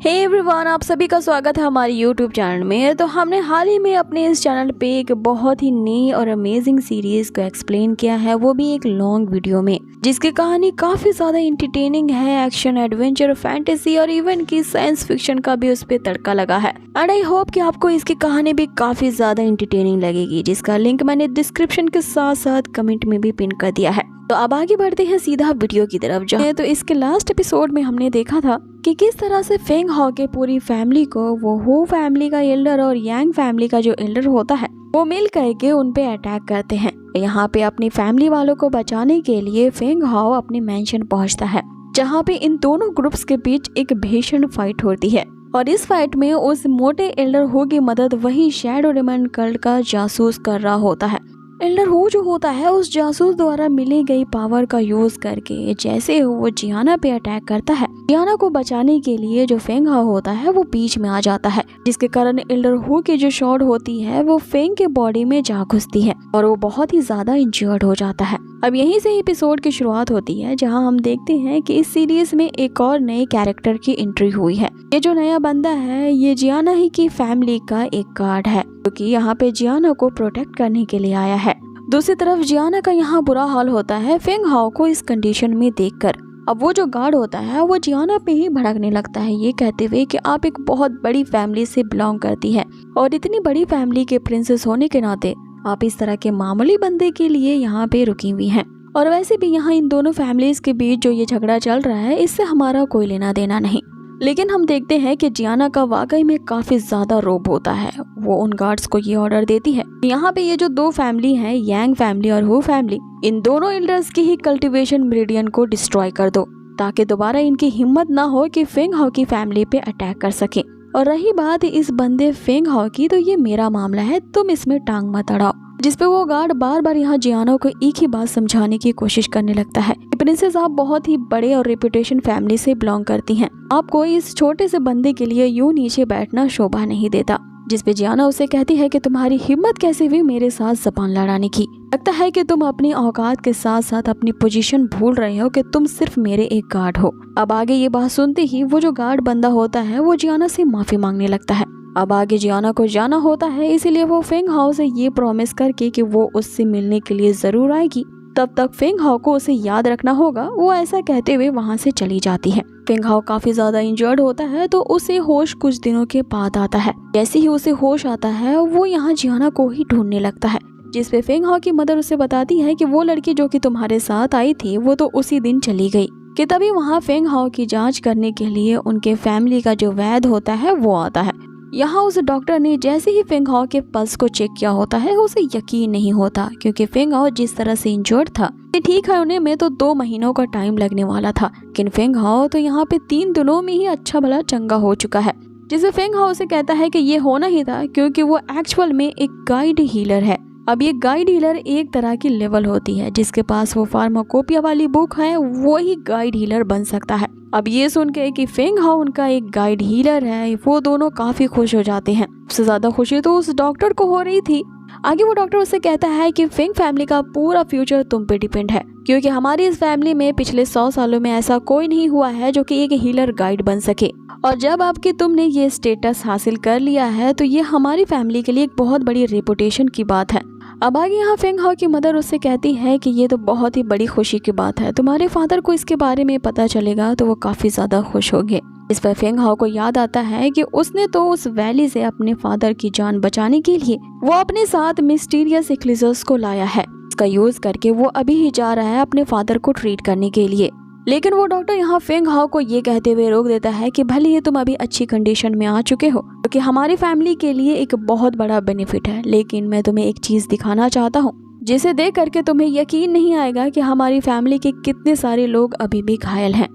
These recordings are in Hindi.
हे एवरीवन, आप सभी का स्वागत है हमारे यूट्यूब चैनल में। तो हमने हाल ही में अपने इस चैनल पे एक बहुत ही नई और अमेजिंग सीरीज को एक्सप्लेन किया है, वो भी एक लॉन्ग वीडियो में, जिसकी कहानी काफी ज्यादा इंटरटेनिंग है। एक्शन, एडवेंचर, फैंटेसी और इवन की साइंस फिक्शन का भी उस पे तड़का लगा है। एंड आई होप कि आपको इसकी कहानी भी काफी ज्यादा इंटरटेनिंग लगेगी, जिसका लिंक मैंने डिस्क्रिप्शन के साथ साथ कमेंट में भी पिन कर दिया है। तो अब आगे बढ़ते हैं सीधा वीडियो की तरफ। जहाँ तो इसके लास्ट एपिसोड में हमने देखा था कि किस तरह से फेंग हाओ के पूरी फैमिली को वो हू फैमिली का एल्डर और यांग फैमिली का जो एल्डर होता है वो मिल करके उन पे अटैक करते हैं। यहाँ पे अपनी फैमिली वालों को बचाने के लिए फेंग हाओ अपने मेंशन पहुँचता है, जहाँ पे इन दोनों ग्रुप्स के बीच एक भीषण फाइट होती है। और इस फाइट में उस मोटे एल्डर हू की मदद वही शैडो डेमन कल्ट का जासूस कर रहा होता है। एल्डर हू जो होता है उस जासूस द्वारा मिली गई पावर का यूज करके जैसे वो जियाना पे अटैक करता है, जियाना को बचाने के लिए जो फेंग हाओ होता है वो बीच में आ जाता है, जिसके कारण एल्डर हू की जो शॉट होती है वो फेंग के बॉडी में जा घुसती है और वो बहुत ही ज्यादा इंजर्ड हो जाता है। अब यहीं से एपिसोड की शुरुआत होती है, जहां हम देखते हैं कि इस सीरीज में एक और नए कैरेक्टर की एंट्री हुई है। ये जो नया बंदा है ये जियाना ही की फैमिली का एक गार्ड है, क्योंकि यहाँ पे जियाना को प्रोटेक्ट करने के लिए आया है। दूसरी तरफ जियाना का यहाँ बुरा हाल होता है फेंग हाओ को इस कंडीशन में देखकर। अब वो जो गार्ड होता है वो जियाना पे ही भड़कने लगता है, ये कहते हुए कि आप एक बहुत बड़ी फैमिली से बिलोंग करती है और इतनी बड़ी फैमिली के प्रिंसेस होने के नाते आप इस तरह के मामूली बंदे के लिए यहाँ पे रुकी हुई हैं। और वैसे भी यहाँ इन दोनों फैमिलीज के बीच जो ये झगड़ा चल रहा है इससे हमारा कोई लेना देना नहीं। लेकिन हम देखते हैं कि जियाना का वाकई में काफी ज्यादा रोब होता है। वो उन गार्ड्स को ये ऑर्डर देती है, यहाँ पे ये जो दो फैमिली हैं, यांग फैमिली और हू फैमिली, इन दोनों एल्डर्स की ही कल्टीवेशन मेरिडियन को डिस्ट्रॉय कर दो, ताकि दोबारा इनकी हिम्मत ना हो कि फेंग हाओ की फैमिली पे अटैक कर सके। और रही बात इस बंदे फेंग हाओ की, तो ये मेरा मामला है, तुम इसमें टांग मत अड़ाओ। जिसपे वो गार्ड बार बार यहाँ जियाना को एक ही बात समझाने की कोशिश करने लगता है, प्रिंसेस आप बहुत ही बड़े और रेपुटेशन फैमिली से बिलोंग करती हैं, आपको इस छोटे से बंदे के लिए यूं नीचे बैठना शोभा नहीं देता। जिसपे जियाना उसे कहती है कि तुम्हारी हिम्मत कैसे हुई मेरे साथ जबान लड़ाने की, लगता है कि तुम अपनी औकात के साथ साथ अपनी पोजीशन भूल रहे हो कि तुम सिर्फ मेरे एक गार्ड हो। अब आगे ये बात सुनते ही वो जो गार्ड बंदा होता है वो जियाना से माफी मांगने लगता है। अब आगे जियाना को जाना होता है, इसीलिए वो फेंग हाओ से ये प्रॉमिस करके कि वो उससे मिलने के लिए जरूर आएगी, तब तक फेंग हाओ को उसे याद रखना होगा, वो ऐसा कहते हुए वहाँ से चली जाती है। फेंग हाओ काफी ज्यादा इंजर्ड होता है, तो उसे होश कुछ दिनों के बाद आता है। जैसे ही उसे होश आता है वो यहाँ जियाना को ही ढूंढने लगता है, जिसपे फेंग हाओ की मदर उसे बताती है कि वो लड़की जो कि तुम्हारे साथ आई थी वो तो उसी दिन चली गई। कि तभी वहाँ फेंग हाओ की जांच करने के लिए उनके फैमिली का जो वैद्य होता है वो आता है। यहाँ उस डॉक्टर ने जैसे ही फेंग हाओ के पल्स को चेक किया होता है उसे यकीन नहीं होता, क्योंकि फेंग हाओ जिस तरह से इंजर्ड था ठीक है होने में तो 2 महीनों का टाइम लगने वाला था, लेकिन फेंग हाओ तो यहाँ पे 3 दिनों में ही अच्छा भला चंगा हो चुका है। जिसे फेंग हाओ से कहता है कि ये होना ही था, क्योंकि वो एक्चुअल में एक गाइड हीलर है। अब ये गाइड हीलर एक तरह की लेवल होती है, जिसके पास वो फार्माकोपिया वाली बुक है वो ही गाइड हीलर बन सकता है। अब ये सुन के कि फेंग हाओ उनका एक गाइड हीलर है, वो दोनों काफी खुश हो जाते हैं। सबसे ज्यादा खुशी तो उस डॉक्टर को हो रही थी। आगे वो डॉक्टर उससे कहता है कि फेंग फैमिली का पूरा फ्यूचर तुम पे डिपेंड है, क्योंकि हमारी इस फैमिली में पिछले 100 सालों में ऐसा कोई नहीं हुआ है जो कि एक हीलर गाइड बन सके, और जब आपके तुमने ये स्टेटस हासिल कर लिया है तो ये हमारी फैमिली के लिए एक बहुत बड़ी रेपुटेशन की बात है। अब आगे यहाँ फेंग हाओ की मदर उससे कहती है कि ये तो बहुत ही बड़ी खुशी की बात है, तुम्हारे फादर को इसके बारे में पता चलेगा तो वो काफी ज्यादा खुश होंगे। इस पर फेंग हाओ को याद आता है कि उसने तो उस वैली से अपने फादर की जान बचाने के लिए वो अपने साथ मिस्टीरियस इक्लिजर्स को लाया है। इसका यूज करके वो अभी ही जा रहा है अपने फादर को ट्रीट करने के लिए। लेकिन वो डॉक्टर यहाँ फेंग हाओ को ये कहते हुए रोक देता है कि भले ही तुम अभी अच्छी कंडीशन में आ चुके हो, क्योंकि हमारी फैमिली के लिए एक बहुत बड़ा बेनिफिट है, लेकिन मैं तुम्हें एक चीज दिखाना चाहता हूँ जिसे देख करके तुम्हें यकीन नहीं आएगा कि हमारी फैमिली के कितने सारे लोग अभी भी घायल हैं।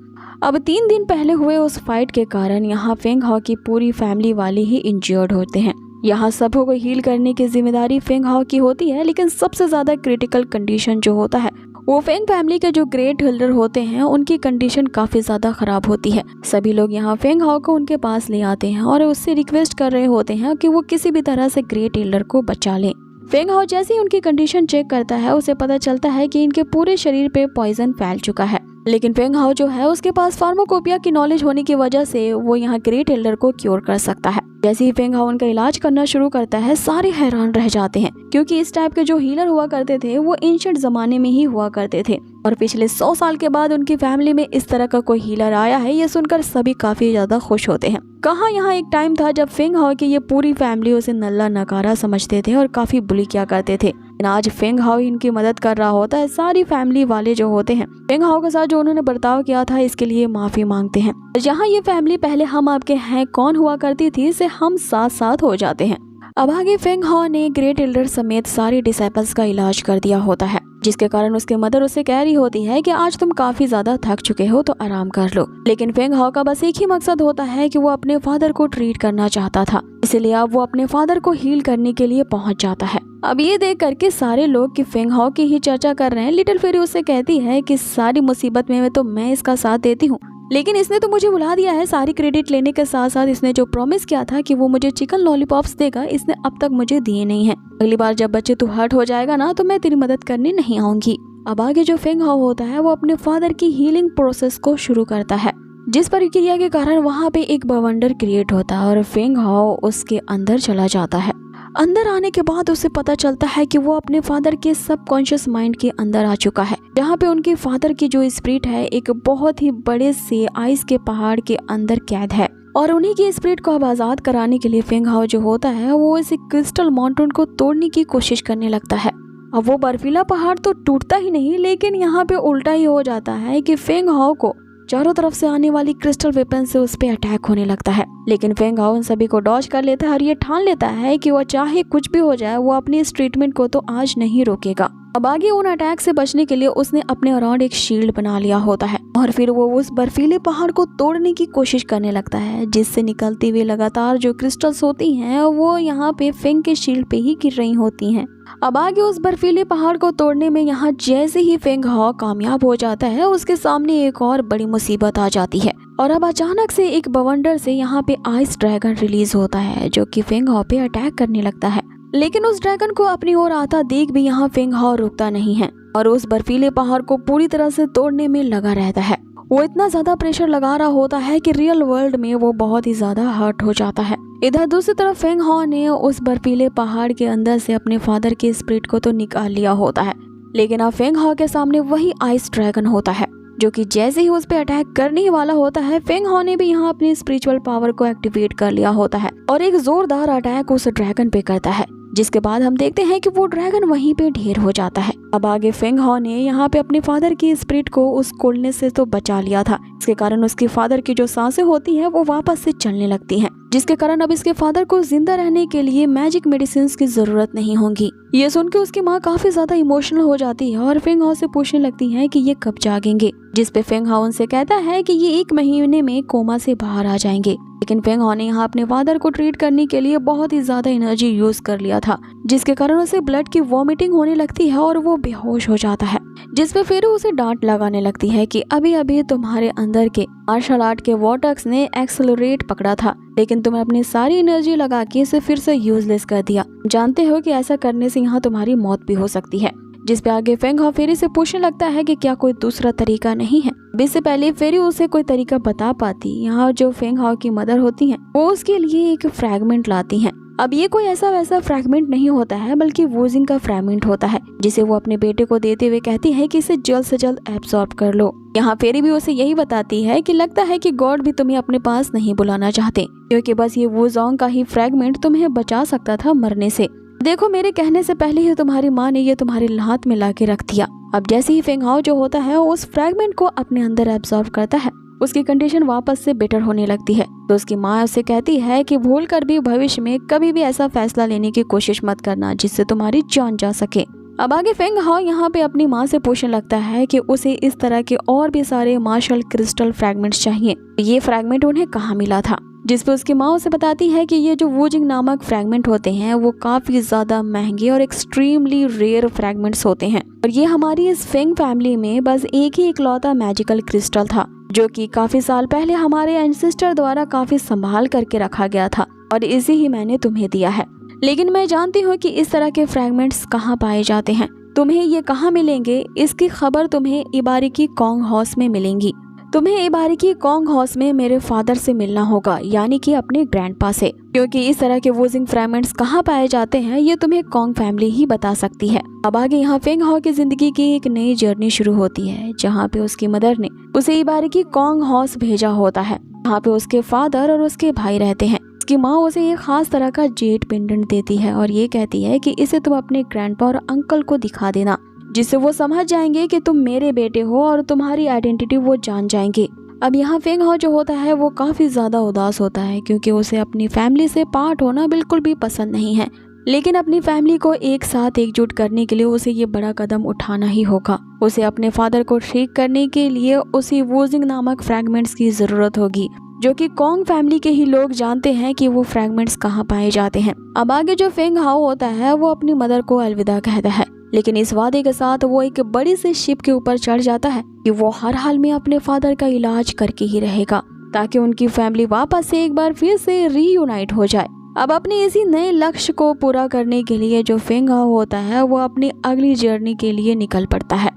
अब 3 दिन पहले हुए उस फाइट के कारण यहाँ फेंग हाओ की पूरी फैमिली वाले ही इंजर्ड होते हैं। यहाँ सबों को हील करने की जिम्मेदारी फेंग हाओ की होती है, लेकिन सबसे ज्यादा क्रिटिकल कंडीशन जो होता है वो फेंग फैमिली के जो ग्रेट हीलर होते हैं उनकी कंडीशन काफी ज्यादा खराब होती है। सभी लोग यहाँ फेंग हाओ को उनके पास ले आते हैं और उससे रिक्वेस्ट कर रहे होते हैं कि वो किसी भी तरह से ग्रेट हीलर को बचा लें। फेंग हाओ जैसे ही उनकी कंडीशन चेक करता है उसे पता चलता है कि इनके पूरे शरीर पे पॉइजन फैल चुका है। लेकिन फेंग हाओ जो है उसके पास फार्माकोपिया की नॉलेज होने की वजह से वो यहाँ ग्रेट एल्डर को क्योर कर सकता है। जैसे ही फेंग हाओ उनका इलाज करना शुरू करता है, सारे हैरान रह जाते हैं क्योंकि इस टाइप के जो हीलर हुआ करते थे वो एंशिएंट जमाने में ही हुआ करते थे और पिछले 100 साल के बाद उनकी फैमिली में इस तरह का कोई हीलर आया है, ये सुनकर सभी काफी ज्यादा खुश होते हैं। कहाँ यहाँ एक टाइम था जब फेंग हाओ की ये पूरी फैमिली उसे नल्ला नकारा समझते थे और काफी बुली किया करते थे। आज फेंग हाओ इनकी मदद कर रहा होता है। सारी फैमिली वाले जो होते हैं फेंग हाओ के साथ जो उन्होंने बर्ताव किया था इसके लिए माफी मांगते हैं। जहाँ ये फैमिली पहले हम आपके हैं कौन हुआ करती थी से हम साथ साथ हो जाते हैं। अब आगे फेंग हाओ ने ग्रेट एल्डर समेत सारे डिसाइपल्स का इलाज कर दिया होता है, जिसके कारण उसके मदर उससे कह रही होती है कि आज तुम काफी ज्यादा थक चुके हो तो आराम कर लो। लेकिन फेंग हाओ का बस एक ही मकसद होता है कि वो अपने फादर को ट्रीट करना चाहता था, इसलिए अब वो अपने फादर को हील करने के लिए पहुंच जाता है। अब ये देख करके सारे लोग कि फेंग हाओ की ही चर्चा कर रहे हैं। लिटिल फेरी उससे कहती है कि सारी मुसीबत में तो मैं इसका साथ देती हूँ, लेकिन इसने तो मुझे बुला दिया है। सारी क्रेडिट लेने के साथ साथ इसने जो प्रॉमिस किया था कि वो मुझे चिकन लॉलीपॉप्स देगा, इसने अब तक मुझे दिए नहीं है। अगली बार जब बच्चे तू हर्ट हो जाएगा ना तो मैं तेरी मदद करने नहीं आऊंगी। अब आगे जो फेंग हाओ होता है वो अपने फादर की हीलिंग प्रोसेस को शुरू करता है, जिस प्रक्रिया के कारण वहाँ पे एक बवंडर क्रिएट होता है और फेंग हाओ उसके अंदर चला जाता है। अंदर आने के बाद उसे पता चलता है कि वो अपने फादर के सबकॉन्शियस माइंड के अंदर आ चुका है, जहाँ पे उनके फादर की जो स्पिरिट है एक बहुत ही बड़े से आइस के पहाड़ के अंदर कैद है और उन्हीं की स्पिरिट को अब आजाद कराने के लिए फेंग हाओ जो होता है वो इस क्रिस्टल माउंटेन को तोड़ने की कोशिश करने लगता है। अब वो बर्फीला पहाड़ तो टूटता ही नहीं, लेकिन यहाँ पे उल्टा ही हो जाता है कि फेंग हाओ को चारों तरफ से आने वाली क्रिस्टल वेपन से उस पे अटैक होने लगता है। लेकिन फेंग हाओ उन सभी को डॉज कर लेता है और ये ठान लेता है कि वो चाहे कुछ भी हो जाए वो अपनी इस ट्रीटमेंट को तो आज नहीं रोकेगा। अब आगे उन अटैक से बचने के लिए उसने अपने अराउंड एक शील्ड बना लिया होता है और फिर वो उस बर्फीले पहाड़ को तोड़ने की कोशिश करने लगता है, जिससे निकलती हुई लगातार जो क्रिस्टल्स होती हैं वो यहाँ पे फेंग के शील्ड पे ही गिर रही होती हैं। अब आगे उस बर्फीले पहाड़ को तोड़ने में यहाँ जैसे ही फेंग हाओ कामयाब हो जाता है उसके सामने एक और बड़ी मुसीबत आ जाती है और अब अचानक से एक बवंडर से यहाँ पे आइस ड्रैगन रिलीज होता है जो कि फेंग हाओ पे अटैक करने लगता है। लेकिन उस ड्रैगन को अपनी ओर आता देख भी यहाँ फेंग हाओ रुकता नहीं है और उस बर्फीले पहाड़ को पूरी तरह से तोड़ने में लगा रहता है। वो इतना ज्यादा प्रेशर लगा रहा होता है कि रियल वर्ल्ड में वो बहुत ही ज्यादा हर्ट हो जाता है। इधर दूसरी तरफ फेंग हाओ ने उस बर्फीले पहाड़ के अंदर से अपने फादर के स्पिरिट को तो निकाल लिया होता है, लेकिन अब फेंग हाओ के सामने वही आइस ड्रैगन होता है जो कि जैसे ही उस पे अटैक करने ही वाला होता है फेंग हाओ ने भी यहाँ अपनी स्पिरिचुअल पावर को एक्टिवेट कर लिया होता है और एक जोरदार अटैक उस ड्रैगन पे करता है, जिसके बाद हम देखते हैं कि वो ड्रैगन वहीं पे ढेर हो जाता है। अब आगे फेंग हाओ ने यहाँ पे अपने फादर की स्पिरिट को उस कोल्डनेस से तो बचा लिया था, इसके कारण उसके फादर की जो सांसें होती हैं वो वापस से चलने लगती हैं, जिसके कारण अब इसके फादर को जिंदा रहने के लिए मैजिक मेडिसिन की जरूरत नहीं होगी। ये सुन के उसकी माँ काफी ज्यादा इमोशनल हो जाती है और फेंग हाओ से पूछने लगती है कि ये कब जागेंगे, जिसपे फेंग हाओ उनसे कहता है कि ये 1 महीने में कोमा से बाहर आ जाएंगे। लेकिन फेंग हाओ ने यहाँ अपने फादर को ट्रीट करने के लिए बहुत ही ज्यादा एनर्जी यूज कर लिया था, जिसके कारण उसे ब्लड की वॉमिटिंग होने लगती है और वो बेहोश हो जाता है, जिसपे फिर उसे डांट लगाने लगती है कि अभी अभी तुम्हारे अंदर के मार्शल आर्ट के वॉर्टेक्स ने एक्सेलरेट पकड़ा था, लेकिन तुमने अपनी सारी एनर्जी लगा के इसे फिर से यूजलेस कर दिया। जानते हो कि ऐसा करने से यहाँ तुम्हारी मौत भी हो सकती है। जिसपे आगे फेंग हाओ फेरी से पूछने लगता है कि क्या कोई दूसरा तरीका नहीं है। इससे पहले फेरी उसे कोई तरीका बता पाती, यहाँ जो फेंग हाओ की मदर होती हैं वो उसके लिए एक फ्रैगमेंट लाती हैं। अब ये कोई ऐसा वैसा फ्रैगमेंट नहीं होता है, बल्कि वूजिंग का फ्रैगमेंट होता है, जिसे वो अपने बेटे को देते हुए कहती है कि इसे जल्द से जल्द एब्सॉर्ब कर लो। यहाँ फेरी भी उसे यही बताती है कि लगता है कि गॉड भी तुम्हें अपने पास नहीं बुलाना चाहते, क्योंकि बस ये वूजोंग का ही फ्रैगमेंट तुम्हें बचा सकता था मरने से। देखो मेरे कहने से पहले ही तुम्हारी माँ ने ये तुम्हारे हाथ में ला के रख दिया। अब जैसे ही फेंग हाओ जो होता है उस फ्रैगमेंट को अपने अंदर एब्सॉर्ब करता है, उसकी कंडीशन वापस से बेटर होने लगती है। तो उसकी माँ उसे कहती है कि भूल कर भी भविष्य में कभी भी ऐसा फैसला लेने की कोशिश मत करना जिससे तुम्हारी जान जा सके। अब आगे फेंग हाओ यहाँ पे अपनी माँ से पूछने लगता है कि उसे इस तरह के और भी सारे मार्शल क्रिस्टल फ्रैगमेंट्स चाहिए, ये फ्रैगमेंट उन्हें कहाँ मिला था। जिसपे उसकी माँ उसे बताती है कि ये जो वूजिंग नामक फ्रैगमेंट होते हैं वो काफी ज्यादा महंगे और एक्सट्रीमली रेयर फ्रैगमेंट्स होते हैं, और ये हमारी इस फेंग फैमिली में बस एक ही इकलौता मैजिकल क्रिस्टल था जो कि काफी साल पहले हमारे एंसेस्टर द्वारा काफी संभाल करके रखा गया था, और इसी ही मैंने तुम्हें दिया है। लेकिन मैं जानती हूँ कि इस तरह के फ्रैगमेंट्स कहाँ पाए जाते हैं, तुम्हें ये कहाँ मिलेंगे, इसकी खबर तुम्हें इबारिकी कॉन्ग हाउस में मिलेंगी। तुम्हें इबारिकी कॉन्ग हाउस में मेरे फादर से मिलना होगा, यानी कि अपने ग्रैंडपा से, क्योंकि इस तरह के वूजिंग फ्रैगमेंट्स कहाँ पाए जाते हैं ये तुम्हें कॉन्ग फैमिली ही बता सकती है। अब आगे यहाँ फेंग हाओ की जिंदगी की एक नई जर्नी शुरू होती है, जहाँ पे उसकी मदर ने उसे इबारिकी कॉन्ग हाउस भेजा होता है, जहाँ पे उसके फादर और उसके भाई रहते हैं। उसकी माँ उसे एक खास तरह का जेड पेंडेंट देती है और ये कहती है कि इसे तुम अपने ग्रैंडपा और अंकल को दिखा देना, जिससे वो समझ जाएंगे कि तुम मेरे बेटे हो और तुम्हारी आइडेंटिटी वो जान जाएंगे। अब यहाँ फेंग हाओ जो होता है वो काफी ज्यादा उदास होता है, क्योंकि उसे अपनी फैमिली से पार्ट होना बिल्कुल भी पसंद नहीं है, लेकिन अपनी फैमिली को एक साथ एकजुट करने के लिए उसे ये बड़ा कदम उठाना ही होगा। उसे अपने फादर को ठीक करने के लिए उसे वूजिंग नामक फ्रैगमेंट्स की जरूरत होगी, जो कि कॉन्ग फैमिली के ही लोग जानते हैं कि वो फ्रैगमेंट्स कहाँ पाए जाते हैं। अब आगे जो फेंग हाओ होता है वो अपनी मदर को अलविदा कहता है, लेकिन इस वादे के साथ वो एक बड़ी सी शिप के ऊपर चढ़ जाता है कि वो हर हाल में अपने फादर का इलाज करके ही रहेगा, ताकि उनकी फैमिली वापस से एक बार फिर से रीयूनाइट हो जाए। अब अपने इसी नए लक्ष्य को पूरा करने के लिए जो फेंग हाओ होता है वो अपनी अगली जर्नी के लिए निकल पड़ता है।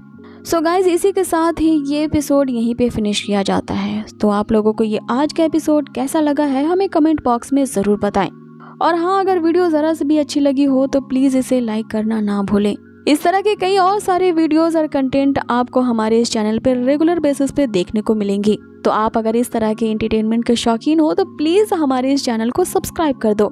सो गाइज, इसी के साथ ही ये एपिसोड यहीं पे फिनिश किया जाता है। तो आप लोगों को ये आज का एपिसोड कैसा लगा है हमें कमेंट बॉक्स में ज़रूर बताएं। और हाँ, अगर वीडियो ज़रा से भी अच्छी लगी हो तो प्लीज़ इसे लाइक करना ना भूलें। इस तरह के कई और सारे वीडियोस और कंटेंट आपको हमारे इस चैनल पर रेगुलर बेसिस पे देखने को मिलेंगी। तो आप अगर इस तरह के एंटरटेनमेंट के शौकीन हो तो प्लीज़ हमारे इस चैनल को सब्सक्राइब कर दो।